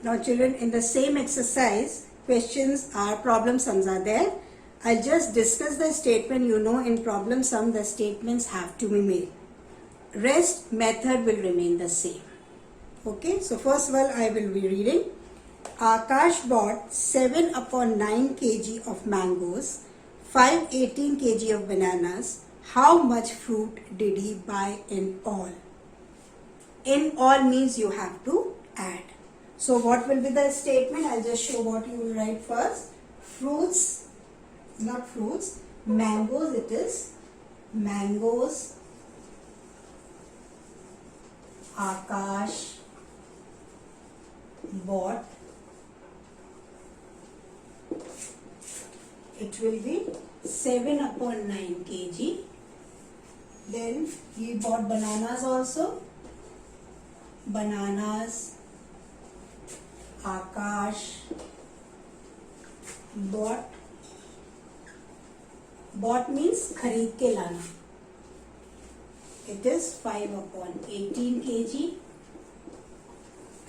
Now children, in the same exercise, questions are problem sums are there. I'll just discuss the statement. You know, in problem sum the statements have to be made. Rest method will remain the same. Okay, so first of all I will be reading. Akash bought 7/9 kg of mangoes, 518 kg of bananas. How much fruit did he buy in all? In all means you have to add. So what will be the statement? I'll just show what you will write first. Fruits, not fruits, mangoes it is. Mangoes, Akash bought. It will be 7/9 kg. Then he bought bananas also. Bananas, Akash bought. Bought means खरीद के लाना. It is 5/18 kg.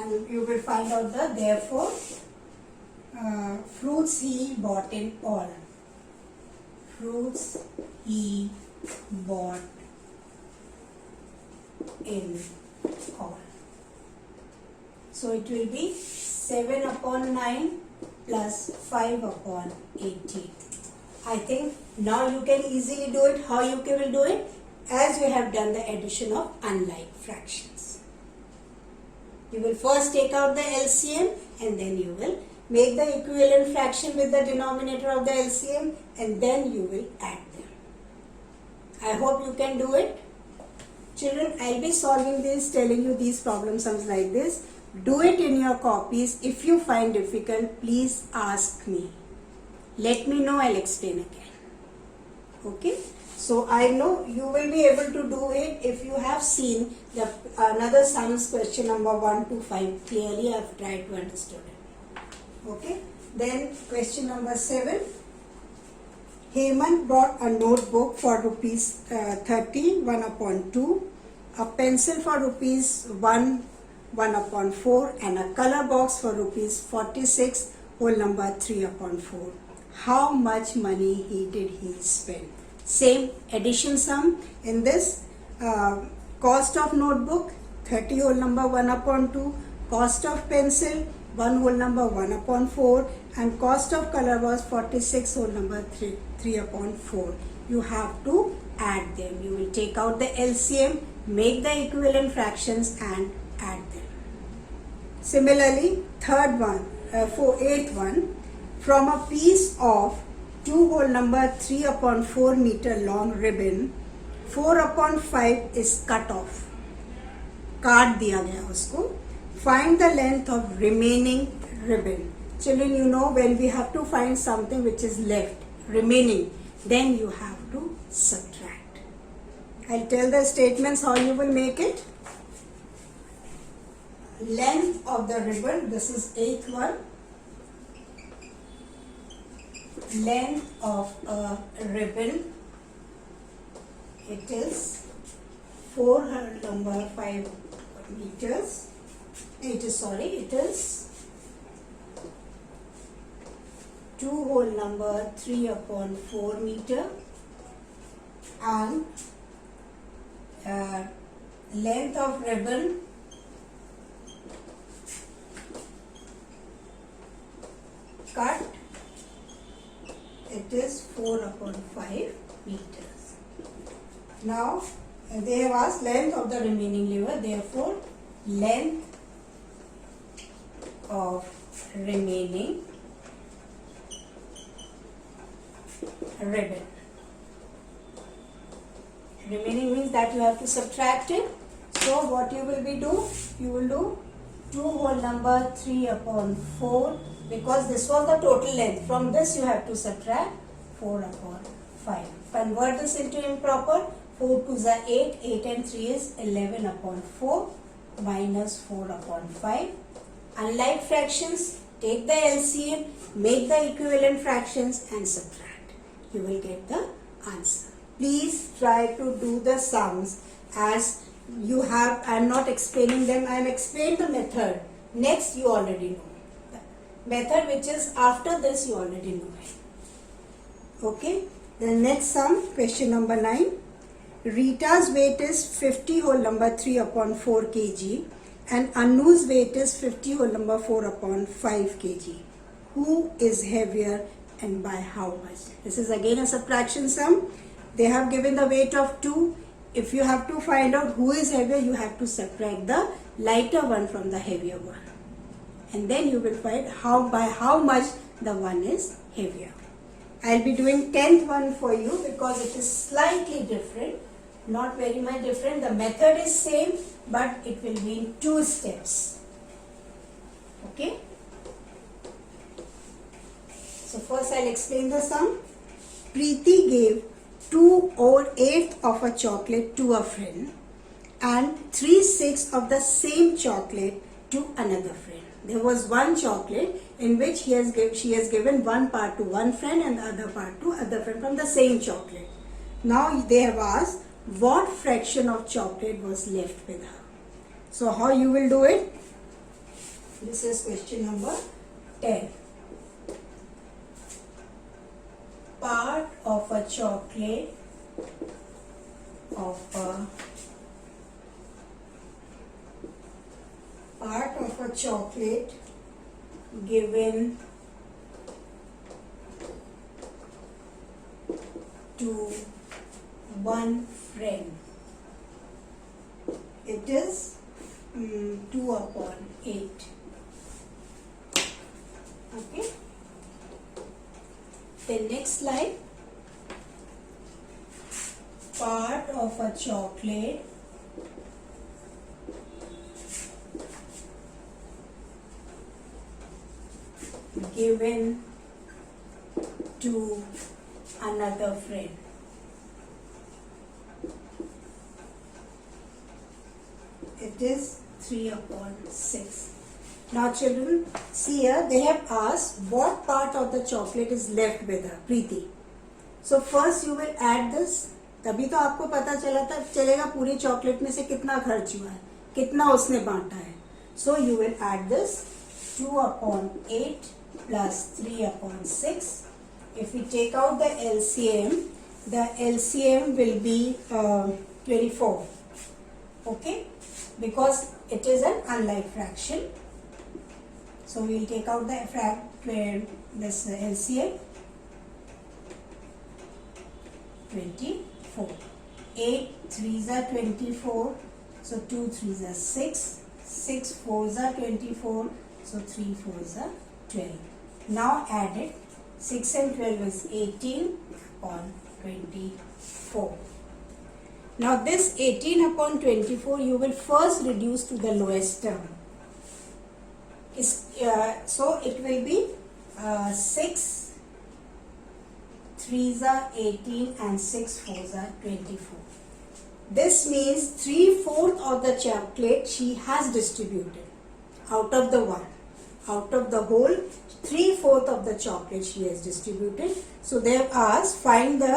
And you will find out the therefore fruits he bought in all. Fruits he bought in all. So it will be 7/9 plus 5/18. I think now you can easily do it. How you will do it? As you have done the addition of unlike fractions. You will first take out the LCM and then you will make the equivalent fraction with the denominator of the LCM and then you will add them. I hope you can do it. Children, I'll be solving this, telling you these problem sums like this. Do it in your copies. If you find difficult, please ask me. Let me know, I'll explain again. Okay? So I know you will be able to do it if you have seen the another sums question number 1 to 5. Clearly I have tried to understand it. Okay? Then question number 7. Hemant bought a notebook for rupees 30, 1/2, a pencil for rupees 1/4 and a color box for rupees 46, whole number 3/4. How much money did he spend? Same addition sum. In this cost of notebook 30 whole number 1/2, cost of pencil 1 whole number 1/4 and cost of color was 46 whole number 3/4. You have to add them. You will take out the LCM, make the equivalent fractions and add them. Similarly, third one, eighth one, from a piece of 2 whole number 3/4 meter long ribbon, 4/5 is cut off. काट दिया गया उसको. Find the length of remaining ribbon. Children, you know when we have to find something which is left, remaining, then you have to subtract. I'll tell the statements how you will make it. Length of the ribbon, this is 8th one. Length of a ribbon, it is 4/5 meters. It is 2 whole number 3/4 meter and length of ribbon cut, it is 4/5 meters. Now they have asked length of the remaining lever, therefore length of remaining ribbon. Remaining means that you have to subtract it. So what you will be do? You will do 2 whole number 3/4 because this was the total length. From this you have to subtract 4/5. Convert this into improper. 4 2s are 8. 8 and 3 is 11/4 minus 4/5. Unlike fractions, take the LCM, make the equivalent fractions and subtract. You will get the answer. Please try to do the sums as you have. I am not explaining them. I am explaining the method. Next, you already know. The method which is after this, you already know it. Okay. The next sum, question number 9. Rita's weight is 50 whole number 3 upon 4 kg and Anu's weight is 50 whole number 4 upon 5 kg. Who is heavier and by how much? This is again a subtraction sum. They have given the weight of 2. If you have to find out who is heavier, you have to subtract the lighter one from the heavier one. And then you will find by how much the one is heavier. I'll be doing 10th one for you because it is slightly different. Not very much different. The method is same, but it will be in 2 steps. Okay. So first I'll explain the sum. Preeti gave 2/8 of a chocolate to a friend and 3/6 of the same chocolate to another friend. There was one chocolate in which she has given one part to one friend and the other part to other friend from the same chocolate. Now they have asked what fraction of chocolate was left with her. So how you will do it? This is question number 10. Part of a chocolate given to one friend. It is 2/8. Okay. The next slide. Part of a chocolate given to another friend. It is 3/6. Now children, see here they have asked what part of the chocolate is left with her, Preeti. So first you will add this. तभी तो आपको पता चलेगा पूरी chocolate में से कितना खर्च हुआ है, कितना उसने बांटा है. So you will add this 2/8 plus 3/6. If we take out the LCM will be 24. Okay, because it is an unlike fraction. So we will take out this LCM. 24. 8 3s are 24. So 2 3s are 6. 6 4s are 24. So 3 4s are 12. Now add it. 6 and 12 is 18 upon 24. Now this 18 upon 24 you will first reduce to the lowest term. So it will be 6 3s are 18 and 6 4s are 24. This means 3/4 of the chocolate she has distributed out of the one. Out of the whole, 3/4 of the chocolate she has distributed. So they have asked find the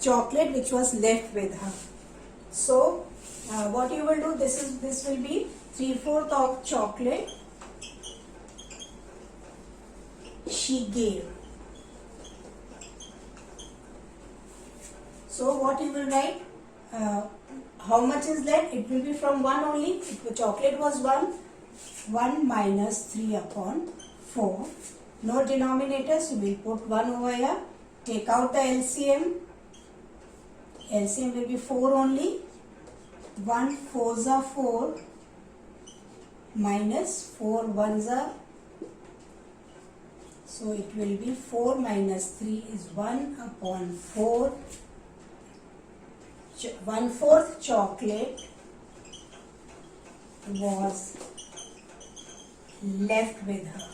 chocolate which was left with her. So what you will do? This will be 3/4 of chocolate she gave. So what you will write? How much is left? It will be from 1 only. If the chocolate was 1, 1 minus 3/4. No denominator, so we will put 1 over here. Take out the LCM. LCM will be 4 only. 1 4s are 4 minus 4 1s are. So it will be 4 minus 3 is 1/4. 1/4 chocolate was left with her.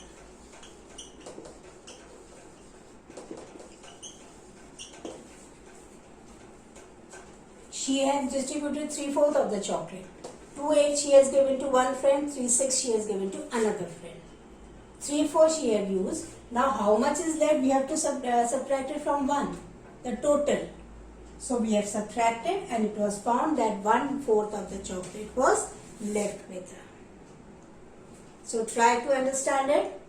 She has distributed 3/4 of the chocolate. 2/8 she has given to one friend, 3/6 she has given to another friend. 3/4 she have used. Now how much is left? We have to subtract it from 1, the total. So we have subtracted and it was found that 1/4 of the chocolate was left with her. So try to understand it.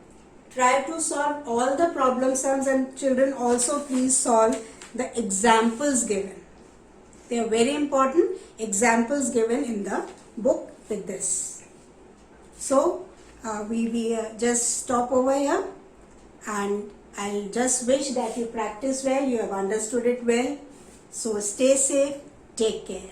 Try to solve all the problem sums, and children also please solve the examples given. They are very important examples given in the book with this. So we just stop over here, and I'll just wish that you practice well, you have understood it well. So stay safe, take care.